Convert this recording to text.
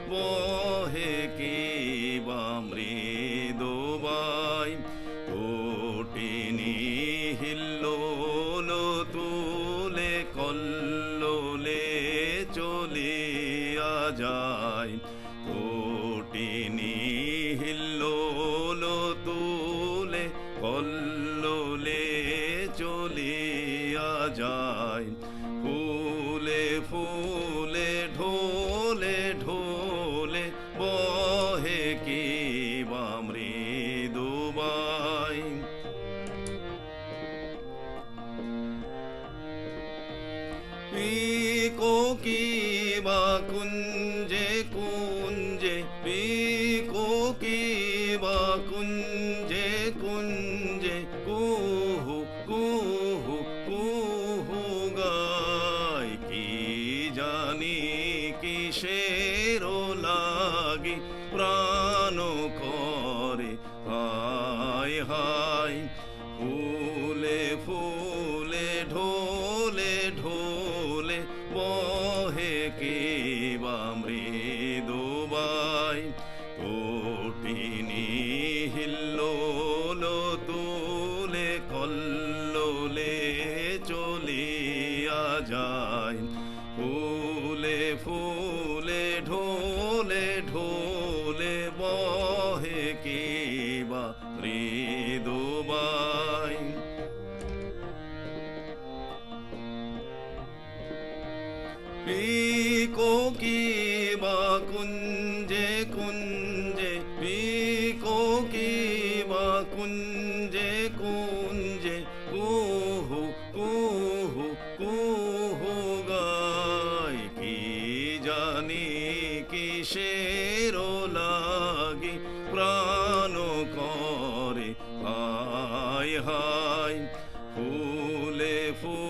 বহে কি বা মৃদুবাই কোটিনি হিল্লোল তুলে কল্লোলে চলিয়া যায় কোটিনি হিল্লোল তুলে কল্লোলে চলিয়া যায় ফুলে ফুলে ঢোলে ঢোলে বহে কি বা মৃদুবাই পিকো কি বা কুঞ্জে কুঞ্জে পিকো কি বা কুঞ্জে কুঞ্জে কুহু কুহু কুহু গায় কি জানি কিসের লাগি প্রাণ করে হায় হায় ফুলে ফুলে ঢোলে ঢোলে বহে কি বা মৃদুবাই কোটিনি হিল্লোল তুলে কল্লোলে চলিয়া যায় ফুলে ফুলে ঢোলে ঢোলে বহে কি বা মৃদুবাই পিকো কি বা কুঞ্জে কুঞ্জে পিকো কি বা কুঞ্জে কুঞ্জে কুহু কুহু কুহু গায় কি জানি কিসের লাগি প্রাণ করে হায় হায় ফুলে ফুলে